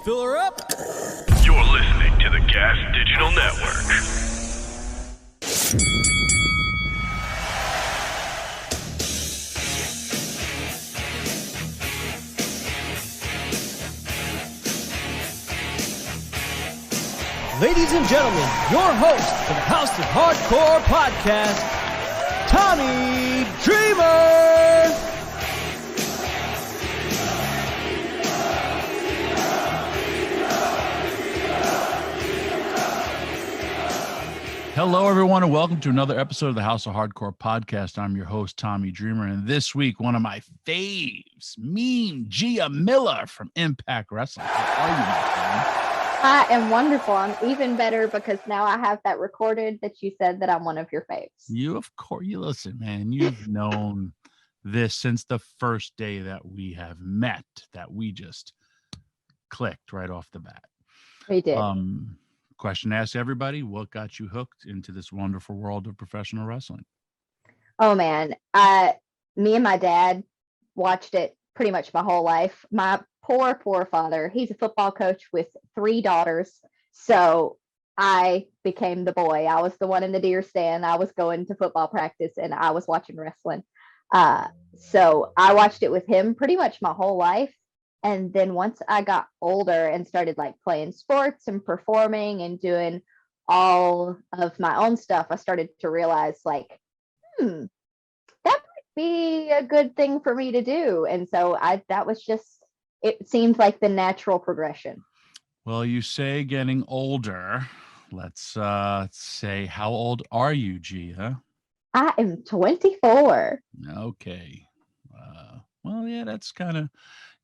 Fill her up. You're listening to the Gas Digital Network. Ladies and gentlemen, your host for the House of Hardcore podcast, Tommy Dreamer. Hello, everyone, and welcome to another episode of the House of Hardcore podcast. I'm your host, Tommy Dreamer, and this week, one of my faves, Mean Gia Miller from Impact Wrestling. How are you, my friend? I am wonderful. I'm even better because now I have that recorded that you said that I'm one of your faves. You, of course, you listen, man. You've known this since the first day that we have met, that we just clicked right off the bat. We did. Question to ask everybody: what got you hooked into this wonderful world of professional wrestling? Oh man, me and my dad watched it pretty much my whole life. My poor father, he's a football coach with 3 daughters. So I became the boy. I was the one in the deer stand. I was going to football practice and I was watching wrestling. So I watched it with him pretty much my whole life. And then once I got older and started like playing sports and performing and doing all of my own stuff, I started to realize like, that might be a good thing for me to do. And so that was just, it seemed like the natural progression. Well, you say getting older. Let's say, how old are you, Gia? I am 24. Okay. Well, yeah, that's kind of,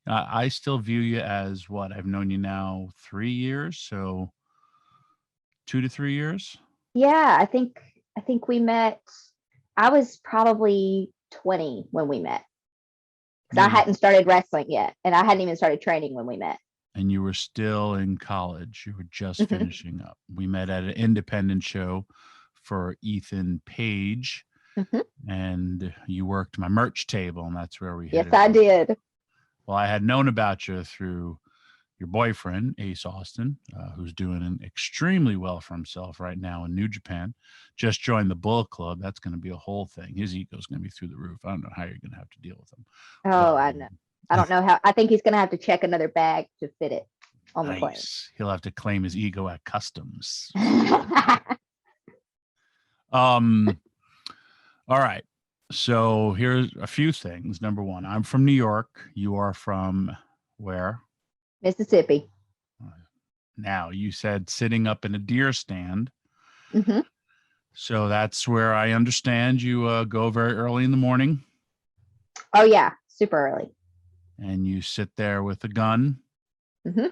I still view you as what? I've known you now 3 years, so 2 to 3 years. Yeah, I think we met. I was probably 20 when we met. Because I hadn't started wrestling yet, and I hadn't even started training when we met. And you were still in college. You were just finishing up. We met at an independent show for Ethan Page, and you worked my merch table, and that's where we hit. Yes, I did. Well, I had known about you through your boyfriend, Ace Austin, who's doing extremely well for himself right now in New Japan. Just joined the Bullet Club. That's going to be a whole thing. His ego's going to be through the roof. I don't know how you're going to have to deal with him. Oh, I know. I don't know how. I think he's going to have to check another bag to fit it on the plane. He'll have to claim his ego at customs. All right. So here's a few things. Number one, I'm from New York. You are from where? Mississippi. Now, you said sitting up in a deer stand. Mm-hmm. So that's where I understand you go very early in the morning. Oh, yeah. Super early. And you sit there with a gun. Mm-hmm.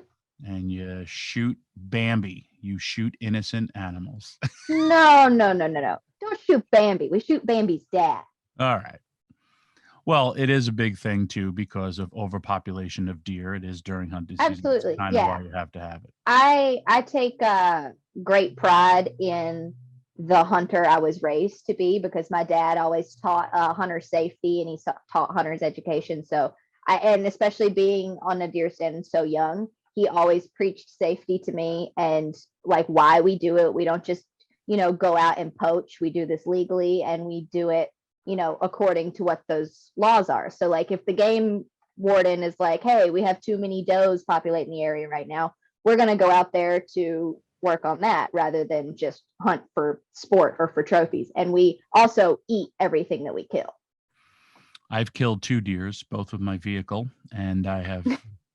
And you shoot Bambi. You shoot innocent animals. No. Don't shoot Bambi. We shoot Bambi's dad. All right. Well, it is a big thing, too, because of overpopulation of deer. It is during hunting season. Absolutely. It's kind of why you have to have it. I take great pride in the hunter I was raised to be because my dad always taught hunter safety and he taught hunters education. So and especially being on a deer stand so young, he always preached safety to me and like why we do it. We don't just, go out and poach. We do this legally and we do it, according to what those laws are. So like if the game warden is like, hey, we have too many does populating the area right now, we're going to go out there to work on that rather than just hunt for sport or for trophies. And we also eat everything that we kill. I've killed 2 deers, both with my vehicle, and I have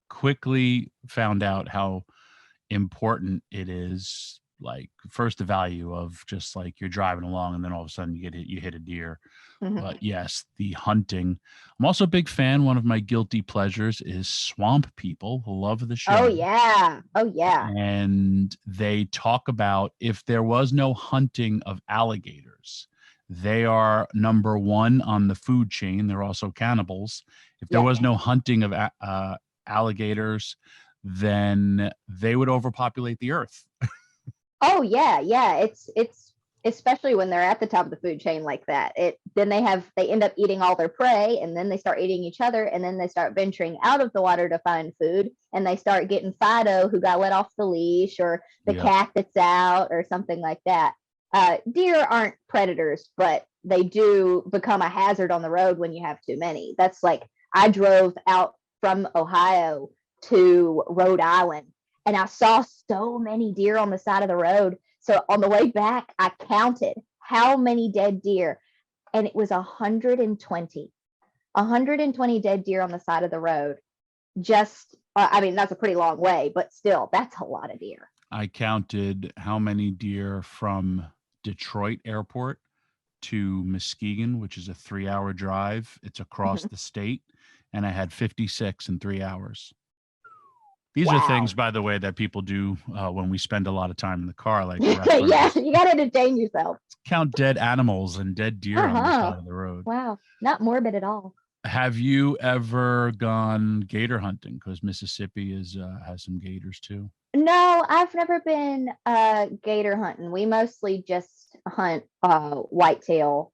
quickly found out how important it is. Like first the value of just like you're driving along and then all of a sudden you hit a deer. Mm-hmm. But yes, the hunting. I'm also a big fan. One of my guilty pleasures is swamp people who love the show. Oh yeah. And they talk about if there was no hunting of alligators, they are number 1 on the food chain. They're also cannibals. If there was no hunting of alligators, then they would overpopulate the earth. Oh yeah. especially when they're at the top of the food chain like that. Then they end up eating all their prey, and then they start eating each other, and then they start venturing out of the water to find food, and they start getting Fido, who got let off the leash, or the cat that's out, or something like that. Deer aren't predators, but they do become a hazard on the road when you have too many. That's like, I drove out from Ohio to Rhode Island, and I saw so many deer on the side of the road. So on the way back, I counted how many dead deer, and it was 120 dead deer on the side of the road. Just, I mean, that's a pretty long way, but still, that's a lot of deer. I counted how many deer from Detroit Airport to Muskegon, which is a 3-hour drive. It's across the state, and I had 56 in 3 hours. These are things, by the way, that people do when we spend a lot of time in the car. Like, yeah, you got to entertain yourself. Count dead animals and dead deer on the side of the road. Wow, not morbid at all. Have you ever gone gator hunting? Because Mississippi has some gators too. No, I've never been gator hunting. We mostly just hunt whitetail,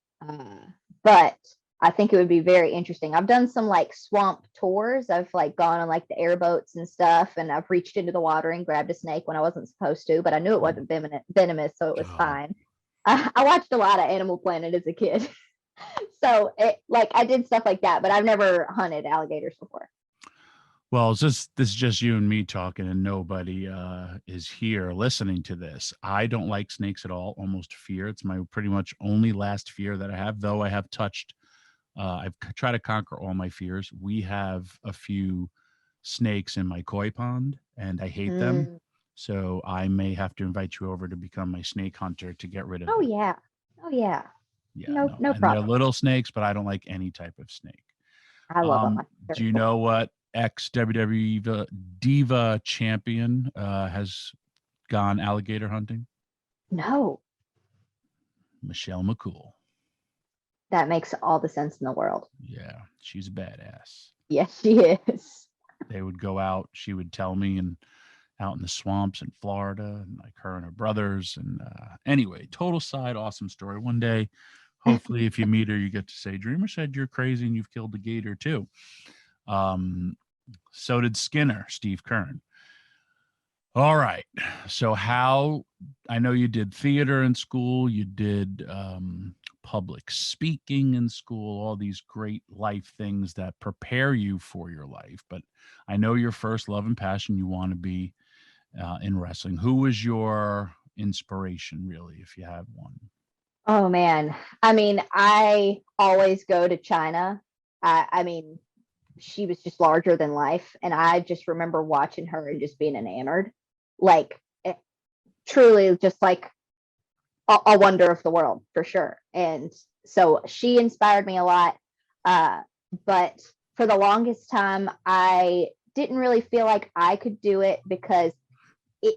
but I think it would be very interesting. I've done some like swamp tours. I've like gone on like the airboats and stuff, and I've reached into the water and grabbed a snake when I wasn't supposed to, but I knew it wasn't venomous, so it was fine. I watched a lot of Animal Planet as a kid. So I did stuff like that, but I've never hunted alligators before. Well, this is just you and me talking, and nobody is here listening to this. I don't like snakes at all, almost fear. It's my pretty much only last fear that I have, though I have touched. I've tried to conquer all my fears. We have a few snakes in my koi pond, and I hate them. So I may have to invite you over to become my snake hunter to get rid of them. Oh, yeah. Yeah, no problem. They're little snakes, but I don't like any type of snake. I love them. Do you know what ex-WWE Diva champion has gone alligator hunting? No. Michelle McCool. That makes all the sense in the world. Yeah, she's a badass. Yes, she is. They would go out, she would tell me, and out in the swamps in Florida, and like her and her brothers. And anyway, total side, awesome story. One day, hopefully, if you meet her, you get to say, Dreamer said you're crazy and you've killed a gator too. So did Skinner, Steve Kern. All right. So I know you did theater in school, you did public speaking in school, all these great life things that prepare you for your life. But I know your first love and passion, you want to be in wrestling. Who was your inspiration, really, if you have one? Oh, man. I mean, I always go to China. I mean, she was just larger than life. And I just remember watching her and just being enamored. Like, truly just like a wonder of the world, for sure. And so she inspired me a lot. But for the longest time, I didn't really feel like I could do it because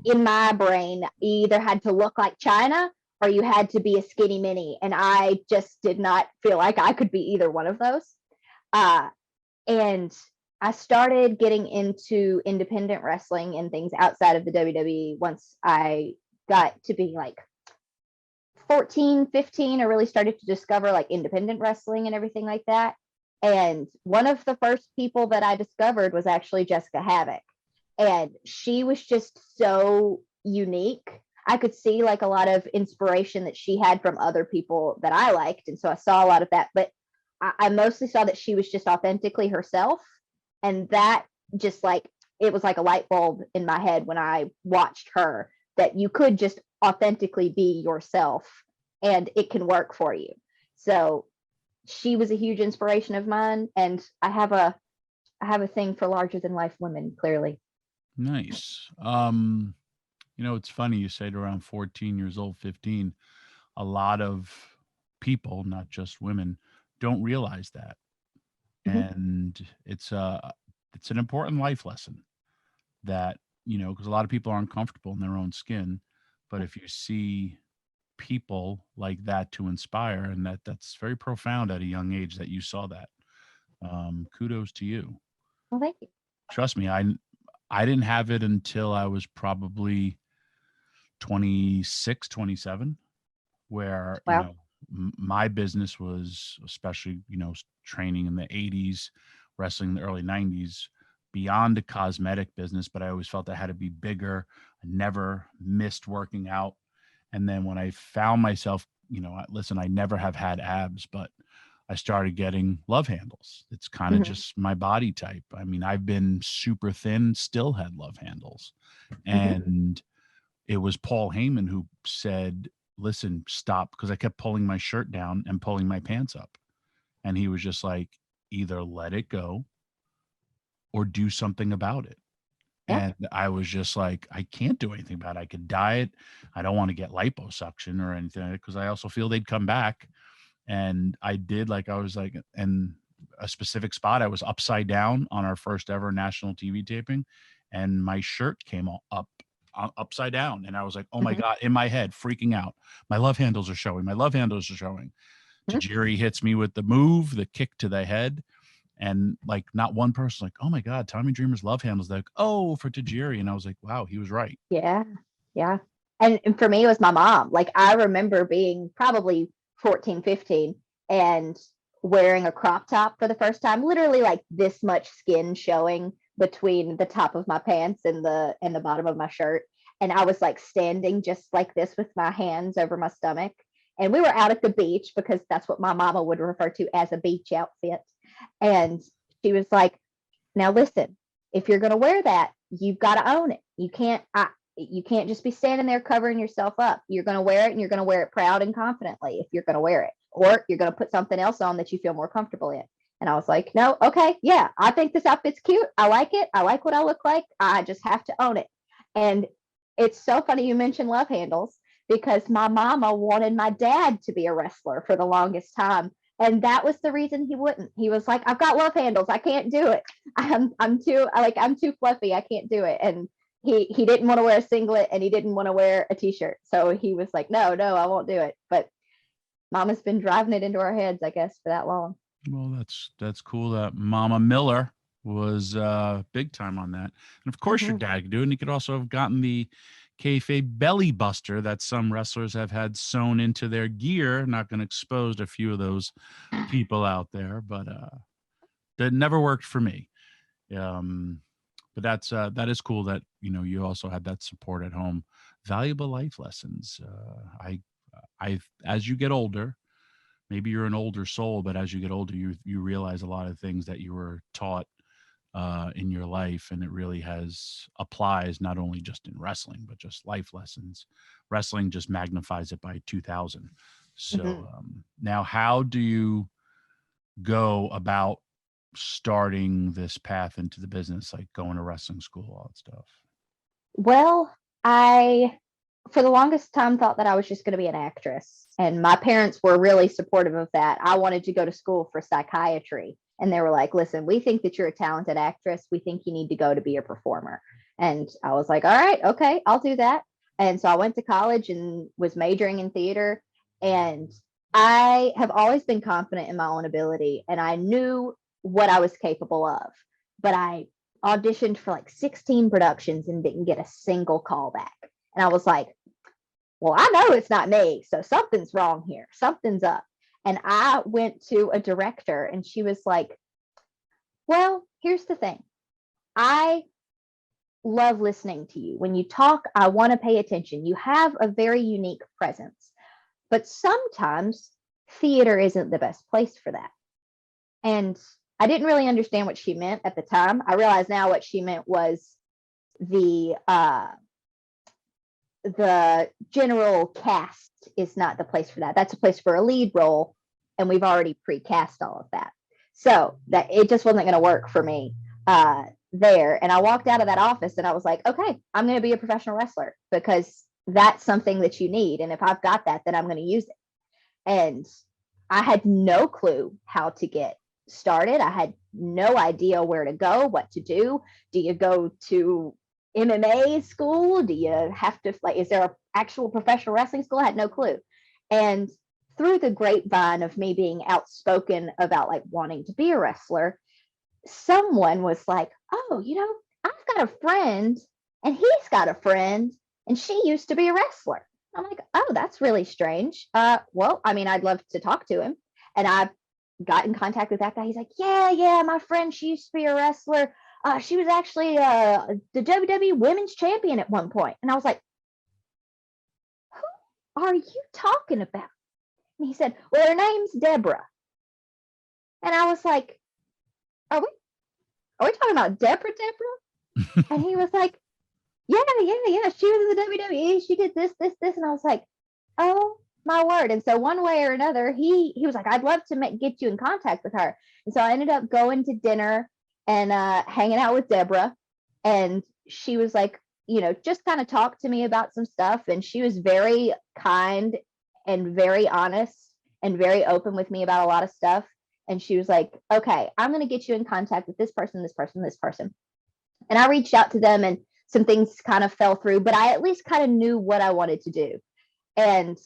in my brain, you either had to look like China or you had to be a skinny mini. And I just did not feel like I could be either one of those. And I started getting into independent wrestling and things outside of the WWE once I got to be like 14, 15. I really started to discover like independent wrestling and everything like that. And one of the first people that I discovered was actually Jessica Havoc. And she was just so unique. I could see like a lot of inspiration that she had from other people that I liked. And so I saw a lot of that, but I mostly saw that she was just authentically herself. And that just like, it was like a light bulb in my head when I watched her, that you could just authentically be yourself and it can work for you. So she was a huge inspiration of mine. And I have a thing for larger than life women, clearly. Nice. It's funny you said around 14 years old, 15. A lot of people, not just women, don't realize that. And it's an important life lesson that, because a lot of people aren't comfortable in their own skin. But if you see people like that to inspire, and that's very profound at a young age that you saw that, kudos to you. Well, thank you. Trust me, I didn't have it until I was probably 26, 27. where, Wow. my business was, especially, training in the 80s, wrestling in the early 90s, beyond a cosmetic business, but I always felt I had to be bigger. I never missed working out. And then when I found myself, listen, I never have had abs, but I started getting love handles. It's kind of Mhm. just my body type. I mean, I've been super thin, still had love handles. Mhm. And it was Paul Heyman who said, listen, stop, because I kept pulling my shirt down and pulling my pants up. And he was just like, either let it go or do something about it. Yeah. And I was just like, I can't do anything about it. I could diet. I don't want to get liposuction or anything, because I also feel they'd come back. And I did, like, I was like, in a specific spot, I was upside down on our first ever national TV taping, and my shirt came up upside down. And I was like, oh my Mhm. God, in my head, freaking out. My love handles are showing. My love handles are showing. Mhm. Tajiri hits me with the move, the kick to the head. And like, not one person like, oh my God, Tommy Dreamer's love handles. They're like, oh, for Tajiri. And I was like, wow, he was right. Yeah. Yeah. And for me, it was my mom. Like, I remember being probably 14, 15 and wearing a crop top for the first time, literally like this much skin showing between the top of my pants and the bottom of my shirt. And I was like standing just like this with my hands over my stomach. And we were out at the beach because that's what my mama would refer to as a beach outfit. And she was like, now listen, if you're going to wear that, you've got to own it. You can't just be standing there covering yourself up. You're going to wear it, and you're going to wear it proud and confidently if you're going to wear it, or you're going to put something else on that you feel more comfortable in. And I was like, no, okay, yeah, I think this outfit's cute. I like it. I like what I look like. I just have to own it. And it's so funny you mentioned love handles, because my mama wanted my dad to be a wrestler for the longest time. And that was the reason he wouldn't. He was like, I've got love handles. I can't do it. I'm too fluffy. I can't do it. And he didn't want to wear a singlet, and he didn't want to wear a t-shirt. So he was like, no, I won't do it. But mama's been driving it into our heads, I guess, for that long. Well, that's cool that Mama Miller was big time on that. And of course your Mhm. dad could do it. And he could also have gotten the kayfabe belly buster that some wrestlers have had sewn into their gear. Not going to expose a few of those people out there, but that never worked for me. Um, but that is cool that you also had that support at home. Valuable life lessons. I as you get older, maybe you're an older soul, but as you get older, you realize a lot of things that you were taught in your life, and it really applies not only just in wrestling, but just life lessons. Wrestling just magnifies it by 2,000. So Mhm. now, how do you go about starting this path into the business, like going to wrestling school, all that stuff? Well, I, for the longest time, thought that I was just going to be an actress. And my parents were really supportive of that. I wanted to go to school for psychiatry. And they were like, listen, we think that you're a talented actress. We think you need to go to be a performer. And I was like, all right, okay, I'll do that. And so I went to college and was majoring in theater. And I have always been confident in my own ability, and I knew what I was capable of. But I auditioned for like 16 productions and didn't get a single call back. And I was like, well, I know it's not me. So something's wrong here. Something's up. And I went to a director, and she was like, well, here's the thing. I love listening to you. When you talk, I want to pay attention. You have a very unique presence, but sometimes theater isn't the best place for that. And I didn't really understand what she meant at the time. I realize now what she meant was the general cast is not the place for that. That's a place for a lead role, and we've already pre-cast all of that. So that it just wasn't going to work for me there. And I walked out of that office, and I was like, okay, I'm going to be a professional wrestler, because that's something that you need. And if I've got that, then I'm going to use it. And I had no clue how to get started. I had no idea where to go, what to do. Do you go to MMA school? Do you have to, like, is there an actual professional wrestling school? I had no clue. And through the grapevine of me being outspoken about like wanting to be a wrestler, someone was like, oh, I've got a friend, and he's got a friend, and she used to be a wrestler. I'm like, oh, that's really strange. Well, I mean, I'd love to talk to him. And I got in contact with that guy. He's like, yeah, my friend, she used to be a wrestler. She was actually the WWE Women's Champion at one point. And I was like, who are you talking about? And he said, well, her name's Deborah. And I was like, are we talking about Deborah? And he was like, yeah. She was in the WWE. She did this. And I was like, oh my word. And so one way or another, he was like, I'd love to get you in contact with her. And so I ended up going to dinner and hanging out with Deborah. And she was like, just kind of talked to me about some stuff. And she was very kind and very honest and very open with me about a lot of stuff. And she was like, okay, I'm going to get you in contact with this person, this person, this person. And I reached out to them and some things kind of fell through, but I at least kind of knew what I wanted to do. And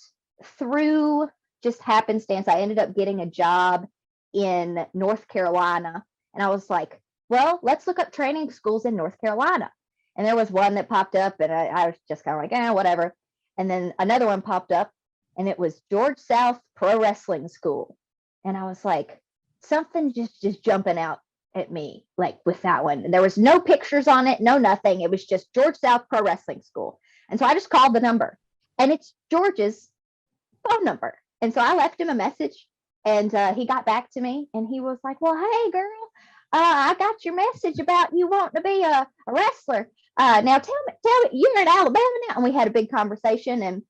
through just happenstance, I ended up getting a job in North Carolina. And I was like, well, let's look up training schools in North Carolina. And there was one that popped up, and I was just kind of like, whatever. And then another one popped up, and it was George South Pro Wrestling School. And I was like, something just jumping out at me, like with that one. And there was no pictures on it, no nothing. It was just George South Pro Wrestling School. And so I just called the number, and it's George's phone number. And so I left him a message, and he got back to me, and he was like, well, hey girl, I got your message about you wanting to be a wrestler. Now tell me, you're in Alabama now. And we had a big conversation, and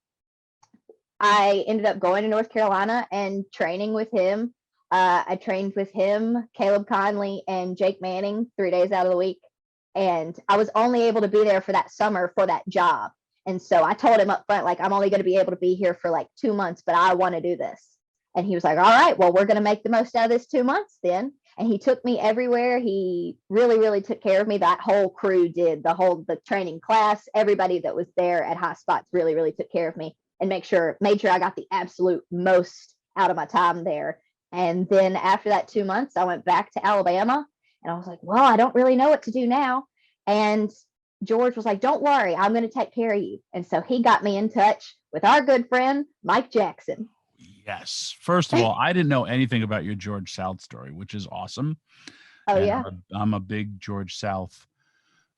I ended up going to North Carolina and training with him. I trained with him, Caleb Conley, and Jake Manning 3 days out of the week. And I was only able to be there for that summer for that job. And so I told him up front, like, I'm only going to be able to be here for like 2 months, but I want to do this. And he was like, all right, well, we're going to make the most out of this 2 months then. And he took me everywhere. He really, really took care of me. That whole crew did, the training class, everybody that was there at High Spots really, really took care of me and made sure I got the absolute most out of my time there. And then after that 2 months, I went back to Alabama, and I was like, well, I don't really know what to do now. And George was like, don't worry, I'm going to take care of you. And so he got me in touch with our good friend, Mike Jackson. Yes. First of all, I didn't know anything about your George South story, which is awesome. Oh, and yeah. I'm a big George South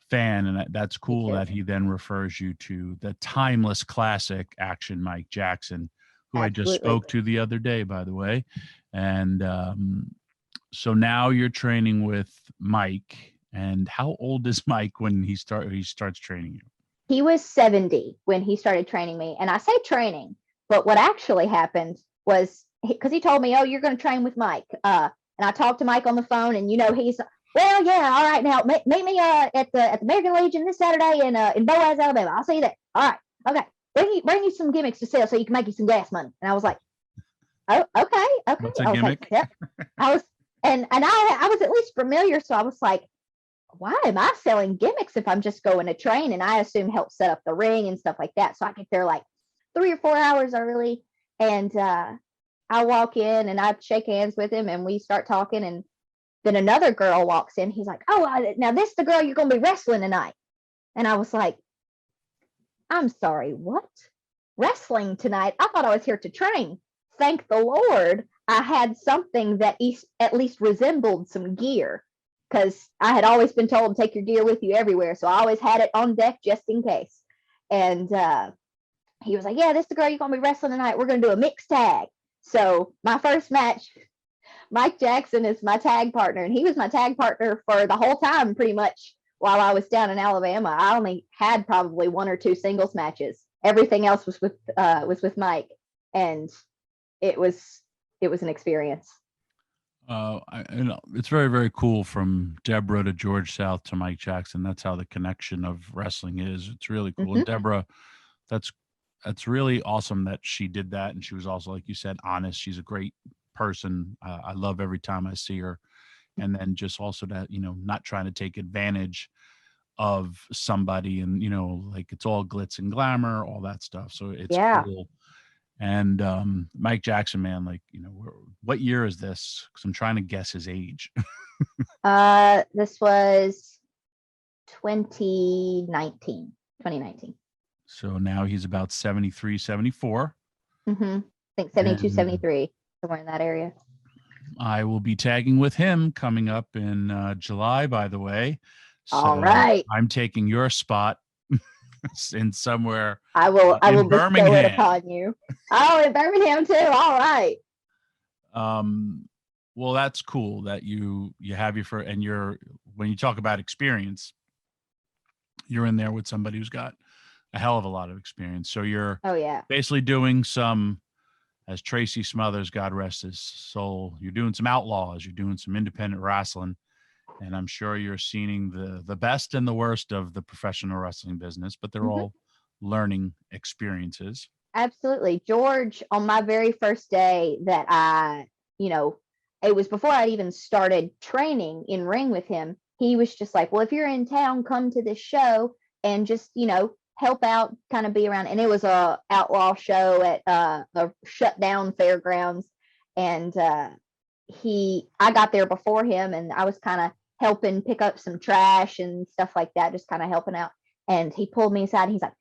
fan, and that's cool that he then refers you to the timeless classic Action Mike Jackson, who Absolutely. I just spoke to the other day, by the way. And so now you're training with Mike. And how old is Mike when he starts training you? He was 70 when he started training me. And I say training, but what actually happened was, because he told me, oh, you're going to train with Mike. And I talked to Mike on the phone, and he's, well, yeah, all right, now meet me at the American Legion this Saturday in Boaz, Alabama. I'll see you there. All right, okay. Bring you some gimmicks to sell so you can make you some gas money. And I was like, oh, okay. What's a gimmick? Like, yep. I was, and I was at least familiar, so I was like, why am I selling gimmicks if I'm just going to train? And I assume help set up the ring and stuff like that. So I get there like 3 or 4 hours early, and I walk in and I shake hands with him, and we start talking. And then another girl walks in. He's like, oh, now this is the girl you're going to be wrestling tonight. And I was like, I'm sorry, what? Wrestling tonight? I thought I was here to train. Thank the Lord I had something that at least resembled some gear, because I had always been told, take your gear with you everywhere. So I always had it on deck just in case. And he was like, yeah, this is the girl you're going to be wrestling tonight. We're going to do a mixed tag. So my first match, Mike Jackson is my tag partner, and he was my tag partner for the whole time pretty much while I was down in Alabama. I only had probably 1 or 2 singles matches. Everything else was with Mike, and it was an experience. It's very, very cool from Deborah to George South to Mike Jackson. That's how the connection of wrestling is. It's really cool. Mm-hmm. And Deborah, that's really awesome that she did that. And she was also, like you said, honest. She's a great person. I love every time I see her. And then just also that, not trying to take advantage of somebody, and, like it's all glitz and glamour, all that stuff. So it's cool. And Mike Jackson, man, like, what year is this? Because I'm trying to guess his age. This was 2019. So now he's about 73, 74. I think 72, And 73, somewhere in that area. I will be tagging with him coming up in July, by the way. So All right. I'm taking your spot in somewhere I will in bestow it Birmingham. upon you. Oh, in Birmingham too. All right. Well, that's cool that you have when you talk about experience, you're in there with somebody who's got a hell of a lot of experience. So you're basically doing some, as Tracy Smothers, God rest his soul, you're doing some outlaws, you're doing some independent wrestling, and I'm sure you're seeing the best and the worst of the professional wrestling business, but they're all learning experiences. Absolutely. George, on my very first day that it was before I'd even started training in ring with him, he was just like, well, if you're in town, come to this show and just, help out, kind of be around. And it was a outlaw show at a shut down fairgrounds. And I got there before him, and I was kind of helping pick up some trash and stuff like that, just kind of helping out. And he pulled me aside. And he's like,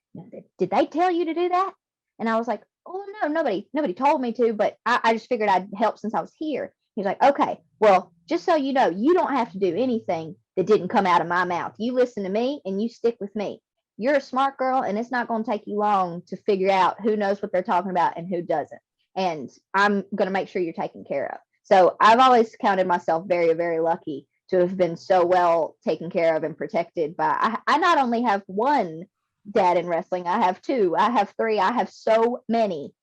did they tell you to do that? And I was like, oh no, nobody told me to, but I just figured I'd help since I was here. He's like, okay, well, just so you know, you don't have to do anything that didn't come out of my mouth. You listen to me and you stick with me. You're a smart girl, and it's not going to take you long to figure out who knows what they're talking about and who doesn't. And I'm going to make sure you're taken care of. So I've always counted myself very, very lucky to have been so well taken care of and protected by. I not only have one dad in wrestling, I have two, I have three, I have so many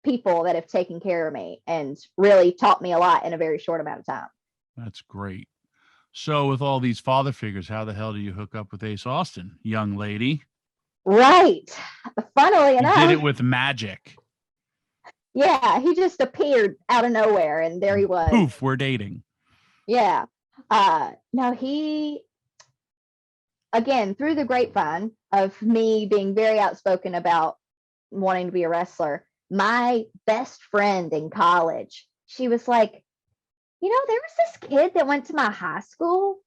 people that have taken care of me and really taught me a lot in a very short amount of time. That's great. So with all these father figures, how the hell do you hook up with Ace Austin, young lady? Right. Funnily enough, did it with magic. Yeah, he just appeared out of nowhere, and there he was. Poof, we're dating. Yeah. No, he, again, through the grapevine of me being very outspoken about wanting to be a wrestler, my best friend in college, she was like, there was this kid that went to my high school,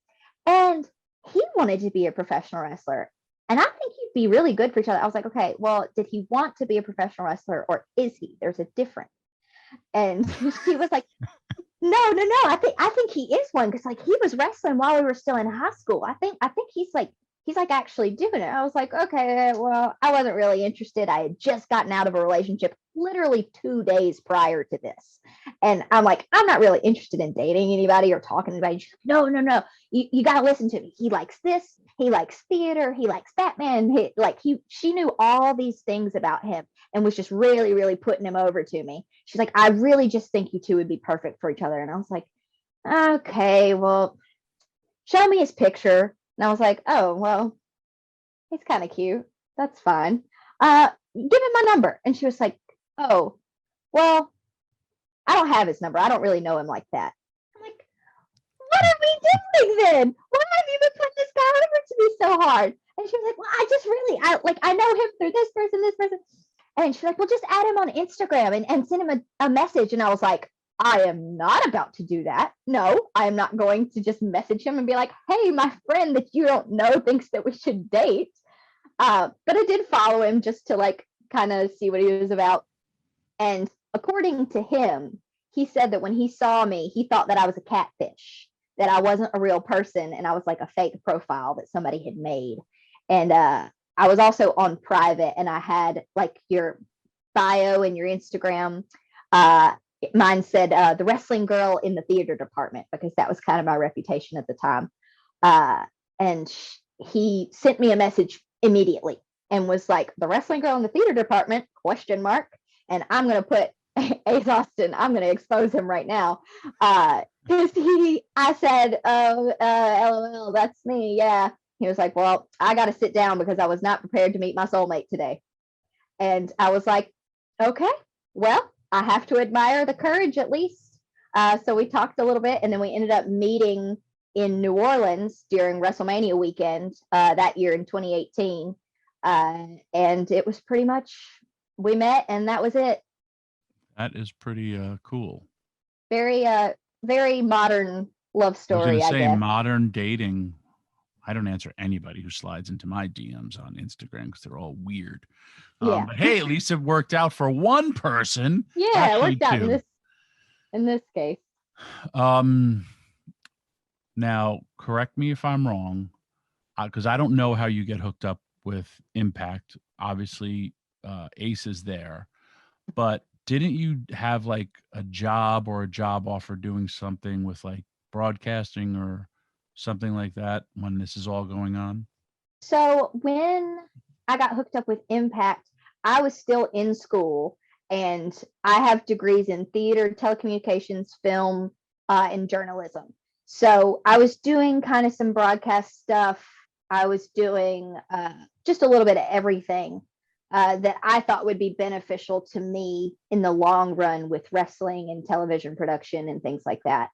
and he wanted to be a professional wrestler. And I think he'd be really good for each other. I was like, okay, well, did he want to be a professional wrestler, or is he? There's a difference. And she was like, no. I think he is one, because like he was wrestling while we were still in high school. I think he's like actually doing it. I was like, okay, well, I wasn't really interested. I had just gotten out of a relationship literally 2 days prior to this. And I'm like, I'm not really interested in dating anybody or talking to anybody. She's like, no. You got to listen to me. He likes this. He likes theater. He likes Batman. She knew all these things about him and was just really, really putting him over to me. She's like, I really just think you two would be perfect for each other. And I was like, okay, well, show me his picture. And I was like, oh, well, he's kind of cute. That's fine. Give him my number. And she was like, oh, well, I don't have his number. I don't really know him like that. I'm like, what are we doing then? Why have you been putting this guy over to me so hard? And she was like, well, I know him through this person. And she's like, well, just add him on Instagram and send him a message. And I was like, I am not about to do that. No, I am not going to just message him and be like, hey, my friend that you don't know thinks that we should date. But I did follow him just to like kind of see what he was about. And according to him, he said that when he saw me, he thought that I was a catfish, that I wasn't a real person, and I was like a fake profile that somebody had made. And I was also on private, and I had like your bio and your Instagram. Mine said the wrestling girl in the theater department, because that was kind of my reputation at the time. And he sent me a message immediately and was like, the wrestling girl in the theater department, ? And I'm going to put Ace Austin, I'm going to expose him right now. Because I said, oh, LOL, that's me. Yeah. He was like, well, I got to sit down because I was not prepared to meet my soulmate today. And I was like, okay, well, I have to admire the courage at least. So we talked a little bit, and then we ended up meeting in New Orleans during WrestleMania weekend that year in 2018. And it was pretty much, we met and that was it. That is pretty cool. Very, very modern love story, I was I going to say guess. modern dating. I don't answer anybody who slides into my DMs on Instagram because they're all weird. Yeah. But hey, at least it worked out for one person. Yeah, it Actually, worked out two. in this case. Now, correct me if I'm wrong, because I don't know how you get hooked up with Impact. Obviously, Ace is there, but didn't you have like a job or a job offer doing something with like broadcasting or something like that when this is all going on? So when I got hooked up with Impact, I was still in school, and I have degrees in theater, telecommunications, film, and journalism. So I was doing kind of some broadcast stuff. I was doing just a little bit of everything that I thought would be beneficial to me in the long run with wrestling and television production and things like that.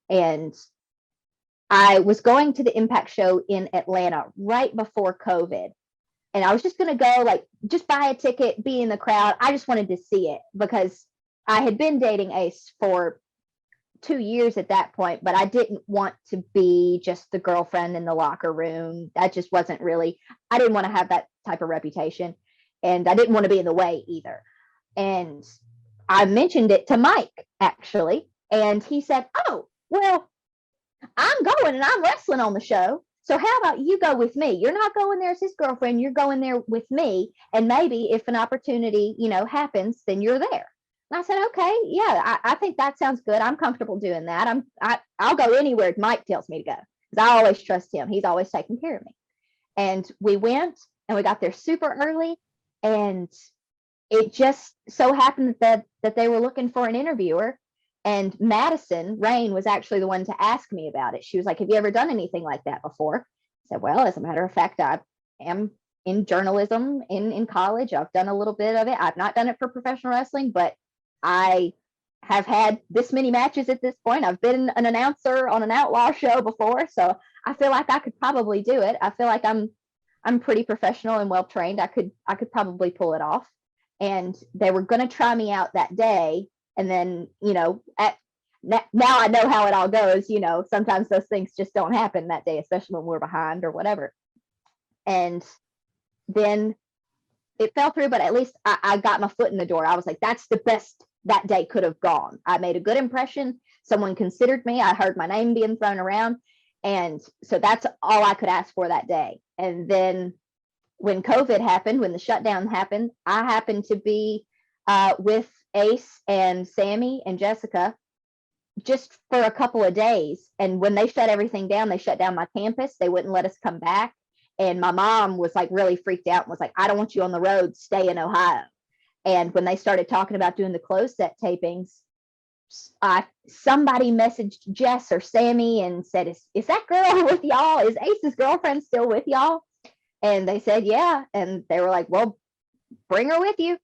And I was going to the Impact show in Atlanta right before COVID. And I was just going to go, like, just buy a ticket, be in the crowd. I just wanted to see it because I had been dating Ace for 2 years at that point, but I didn't want to be just the girlfriend in the locker room. That just wasn't really, I didn't want to have that type of reputation. And I didn't want to be in the way either. And I mentioned it to Mike, actually. And he said, "Oh, well, I'm going and I'm wrestling on the show. So how about you go with me? You're not going there as his girlfriend. You're going there with me. And maybe if an opportunity, happens, then you're there." And I said, "Okay, yeah, I think that sounds good. I'm comfortable doing that. I'll go anywhere Mike tells me to go because I always trust him. He's always taking care of me." And we went and we got there super early, and it just so happened that they were looking for an interviewer. And Madison Rain was actually the one to ask me about it. She was like, "Have you ever done anything like that before?" I said, "Well, as a matter of fact, I am in journalism in college. I've done a little bit of it. I've not done it for professional wrestling, but I have had this many matches at this point. I've been an announcer on an outlaw show before, so I feel like I could probably do it. I feel like I'm pretty professional and well trained. I could probably pull it off." And they were going to try me out that day. And then, now I know how it all goes. Sometimes those things just don't happen that day, especially when we're behind or whatever. And then it fell through, but at least I got my foot in the door. I was like, that's the best that day could have gone. I made a good impression. Someone considered me. I heard my name being thrown around. And so that's all I could ask for that day. And then when COVID happened, when the shutdown happened, I happened to be with Ace and Sammy and Jessica just for a couple of days. And when they shut everything down, they shut down my campus. They wouldn't let us come back. And my mom was like really freaked out and was like, "I don't want you on the road. Stay in Ohio." And when they started talking about doing the closed set tapings, somebody messaged Jess or Sammy and said, is that girl with y'all? Is Ace's girlfriend still with y'all? And they said, yeah. And they were like, "Well, bring her with you."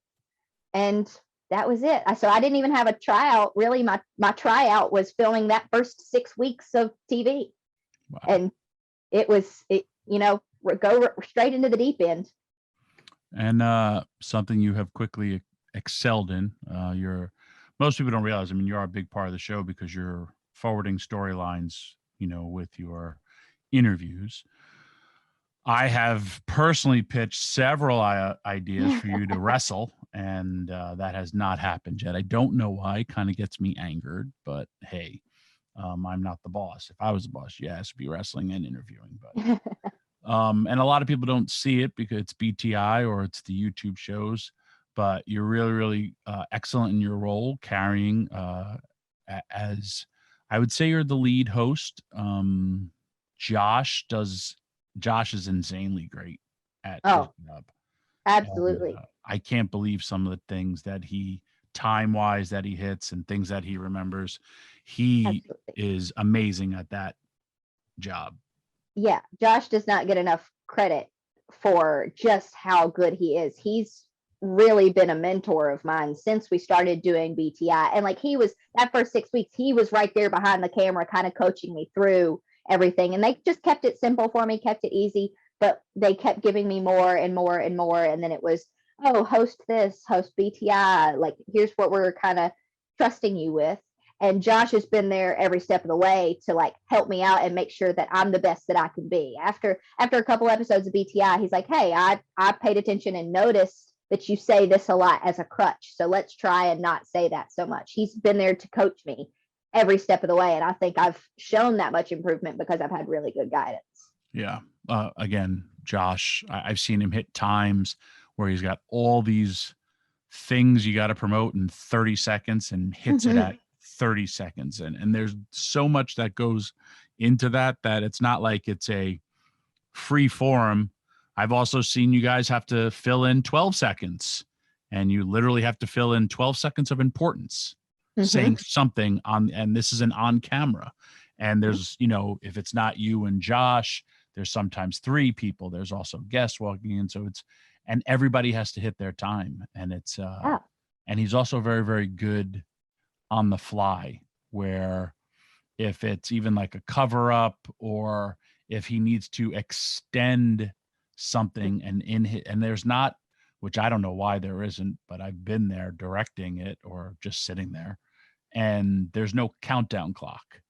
And that was it. So I didn't even have a tryout. Really, my tryout was filming that first 6 weeks of TV. Wow. And it go straight into the deep end. And something you have quickly excelled in. Most people don't realize, you are a big part of the show because you're forwarding storylines, with your interviews. I have personally pitched several ideas for you to wrestle, and that has not happened yet. I don't know why. It kind of gets me angered, but hey, I'm not the boss. If I was the boss, yes, be wrestling and interviewing. But and a lot of people don't see it because it's BTI or it's the YouTube shows. But you're really, really excellent in your role, carrying as I would say you're the lead host. Josh is insanely great at his job. Absolutely. And, I can't believe some of the things that he time-wise that he hits and things that he remembers. He is amazing at that job. Yeah, Josh does not get enough credit for just how good he is. He's really been a mentor of mine since we started doing BTI. And like, he was that first 6 weeks, he was right there behind the camera, kind of coaching me through everything. And they just kept it simple for me, kept it easy, but they kept giving me more and more and more. And then it was, "Oh, host this, host BTI. Like, here's what we're kind of trusting you with." And Josh has been there every step of the way to like help me out and make sure that I'm the best that I can be. After a couple episodes of BTI, he's like, hey, I paid attention and noticed that you say this a lot as a crutch. So let's try and not say that so much. He's been there to coach me every step of the way. And I think I've shown that much improvement because I've had really good guidance. Yeah. Again, Josh, I've seen him hit times where he's got all these things you got to promote in 30 seconds and hits it at 30 seconds. And there's so much that goes into that it's not like it's a free forum. I've also seen you guys have to fill in 12 seconds, and you literally have to fill in 12 seconds of importance, saying something on, and this is an on camera. And there's, if it's not you and Josh, there's sometimes 3 people. There's also guests walking in. So and everybody has to hit their time. And and he's also very, very good on the fly, where if it's even like a cover up, or if he needs to extend something and there's not, which I don't know why there isn't, but I've been there directing it or just sitting there, and there's no countdown clock.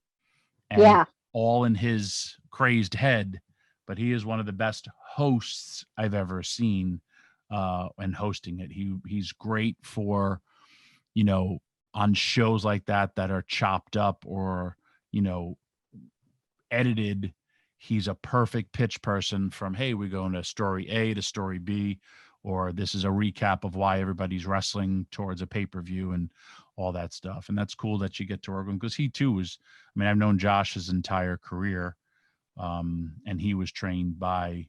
And all in his crazed head, but he is one of the best hosts I've ever seen and hosting it. He's great for, on shows like that are chopped up or, edited. He's a perfect pitch person from, hey, we're going to story A to story B, or this is a recap of why everybody's wrestling towards a pay-per-view and all that stuff. And that's cool that you get to work with him, because he too was, I've known Josh his entire career. And he was trained by,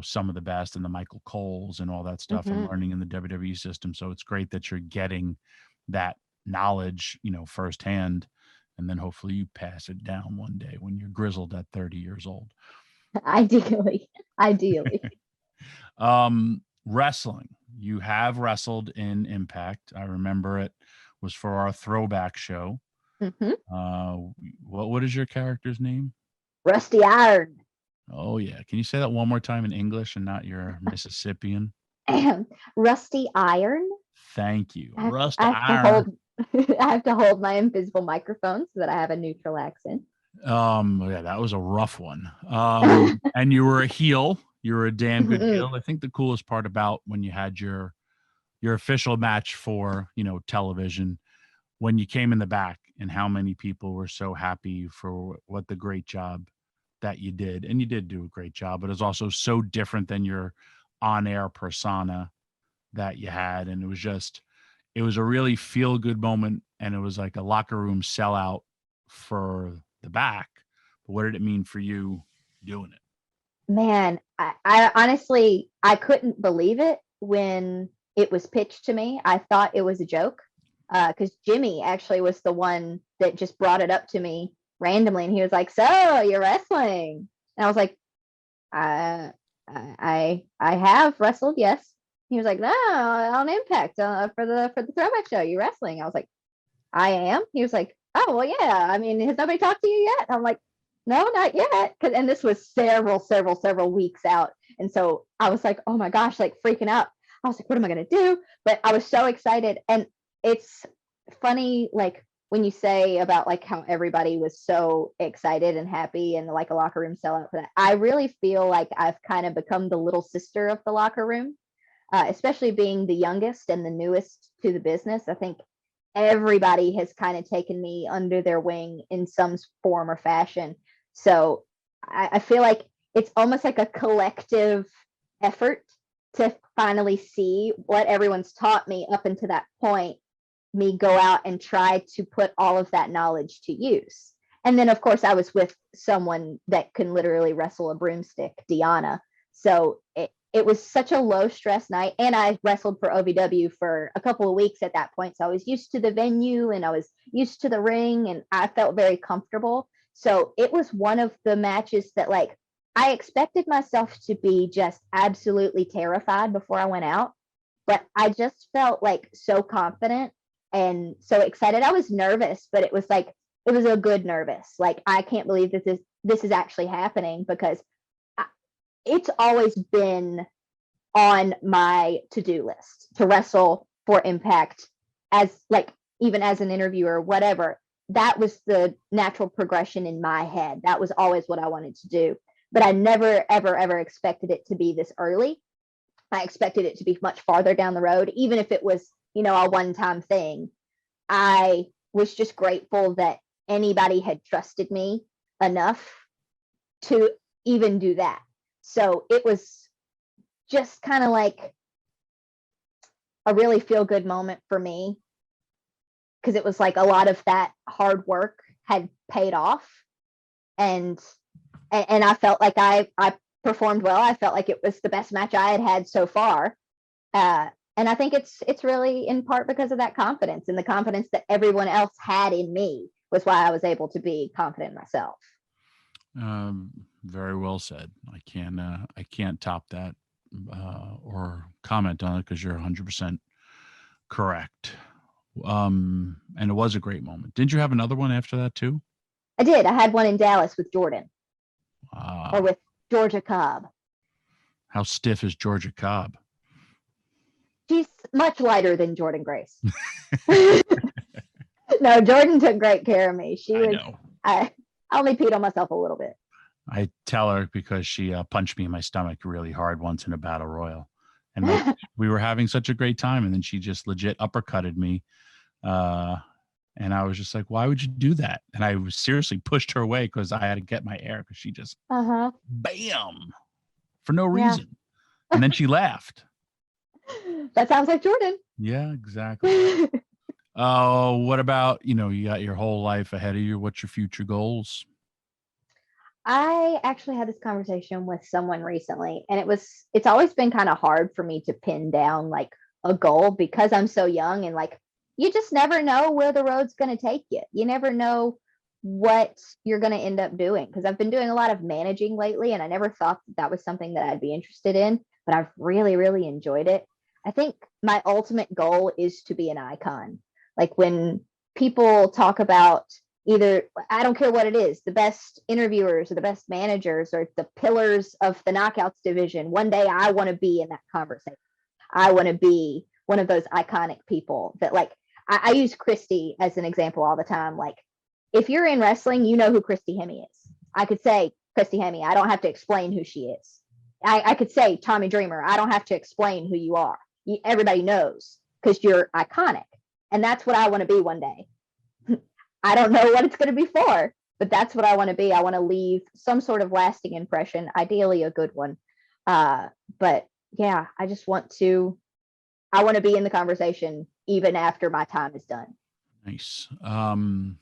some of the best, and the Michael Coles and all that stuff, and learning in the WWE system. So it's great that you're getting that knowledge, firsthand, and then hopefully you pass it down one day when you're grizzled at 30 years old. Ideally. Wrestling. You have wrestled in Impact. I remember it was for our throwback show. What is your character's name? Rusty Iron. Oh yeah. Can you say that one more time in English and not your Mississippian? Rusty Iron. Thank you. Rusty Iron. I have to hold my invisible microphone so that I have a neutral accent. Yeah, that was a rough one. And you were a heel. You were a damn good heel. I think the coolest part about when you had your official match for, television, when you came in the back, and how many people were so happy for what the great job that you did. And you did do a great job, but it's also so different than your on-air persona that you had. And it was a really feel-good moment, and it was like a locker room sellout for the back. But what did it mean for you doing it? Man, I honestly, I couldn't believe it when it was pitched to me. I thought it was a joke, because Jimmy actually was the one that just brought it up to me randomly, and he was like, "So you're wrestling?" And I was like, I have wrestled, yes." He was like, "No, on Impact for the throwback show, you wrestling?" I was like, "I am." He was like, "Oh well, yeah. Has nobody talked to you yet?" And I'm like, "No, not yet." And this was several weeks out, and so I was like, "Oh my gosh!" Like freaking out. I was like, "What am I gonna do?" But I was so excited, and it's funny, like when you say about like how everybody was so excited and happy and like a locker room sellout for that. I really feel like I've kind of become the little sister of the locker room. Especially being the youngest and the newest to the business. I think everybody has kind of taken me under their wing in some form or fashion. So I feel like it's almost like a collective effort to finally see what everyone's taught me up until that point, me go out and try to put all of that knowledge to use. And then, of course, I was with someone that can literally wrestle a broomstick, Deanna. So it was such a low stress night. And I wrestled for OVW for a couple of weeks at that point. So I was used to the venue, and I was used to the ring, and I felt very comfortable. So it was one of the matches that, like, I expected myself to be just absolutely terrified before I went out, but I just felt like so confident and so excited. I was nervous, but it was a good nervous. Like, I can't believe this is actually happening, because it's always been on my to-do list to wrestle for Impact, as like even as an interviewer, whatever. that was the natural progression in my head. That was always what I wanted to do. But I never, ever, ever expected it to be this early. I expected it to be much farther down the road, even if it was, a one-time thing. I was just grateful that anybody had trusted me enough to even do that. So it was just kind of like a really feel-good moment for me, because it was like a lot of that hard work had paid off, and I felt like I performed well. I felt like it was the best match I had had so far. And I think it's really in part because of that confidence, and the confidence that everyone else had in me was why I was able to be confident myself. Very well said. I can't top that or comment on it, because you're 100% correct. And it was a great moment. Didn't you have another one after that too? I did. I had one in Dallas with Jordan, or with Georgia Cobb. How stiff is Georgia Cobb? She's much lighter than Jordan Grace. No, Jordan took great care of me. I only peed on myself a little bit. I tell her because she punched me in my stomach really hard once in a battle royal, and we were having such a great time, and then she just legit uppercutted me, and I was just like, "Why would you do that?" And I was seriously pushed her away because I had to get my air, because she just bam for no reason, and then she laughed. That sounds like Jordan. Yeah, exactly. Oh, what about, you got your whole life ahead of you. What's your future goals? I actually had this conversation with someone recently, and it's always been kind of hard for me to pin down like a goal, because I'm so young, and like, you just never know where the road's going to take you. You never know what you're going to end up doing, because I've been doing a lot of managing lately, and I never thought that was something that I'd be interested in, but I've really, really enjoyed it. I think my ultimate goal is to be an icon. Like, when people talk about either, I don't care what it is, the best interviewers or the best managers or the pillars of the knockouts division, one day I want to be in that conversation. I want to be one of those iconic people that, like, I use Christy as an example all the time. Like, if you're in wrestling, you know who Christy Hemme is. I could say Christy Hemme. I don't have to explain who she is. I could say Tommy Dreamer. I don't have to explain who you are. Everybody knows, because you're iconic. And that's what I want to be one day. I don't know what it's going to be for, but that's what I want to be. I want to leave some sort of lasting impression, ideally a good one. But yeah, I want to be in the conversation even after my time is done. Nice. Well,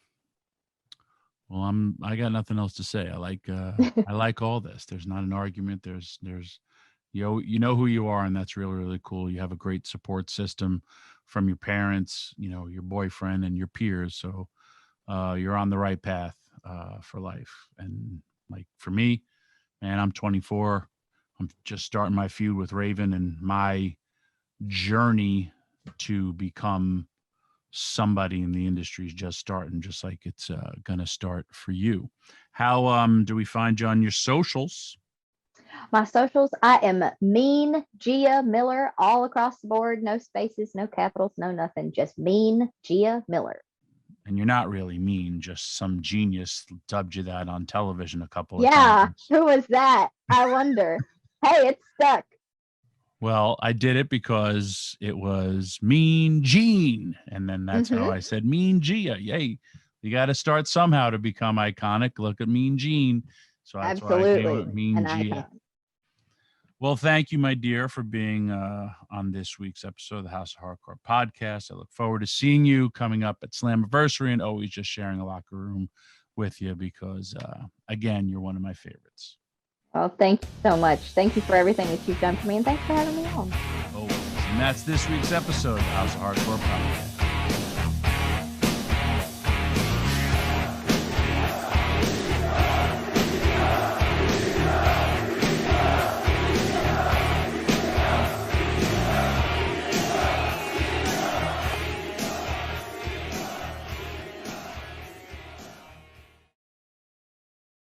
I got nothing else to say. I like all this. There's not an argument. There's you know who you are, and that's really, really cool. You have a great support system from your parents, your boyfriend and your peers. So you're on the right path for life. And like for me, man, I'm 24. I'm just starting my feud with Raven, and my journey to become somebody in the industry is just starting, just like it's gonna start for you. How do we find you on your socials? My socials, I am Mean Gia Miller all across the board. No spaces, no capitals, no nothing. Just Mean Gia Miller. And you're not really mean, just some genius dubbed you that on television a couple of times. Yeah, who was that? I wonder. Hey, it's stuck. Well, I did it because it was Mean Gene, and then that's how I said Mean Gia. Yay, you got to start somehow to become iconic. Look at Mean Gene. So that's why I came with Mean Gia. Well, thank you, my dear, for being on this week's episode of the House of Hardcore podcast. I look forward to seeing you coming up at Slammiversary, and always just sharing a locker room with you, because, again, you're one of my favorites. Well, thank you so much. Thank you for everything that you've done for me, and thanks for having me on. Always. And that's this week's episode of the House of Hardcore podcast.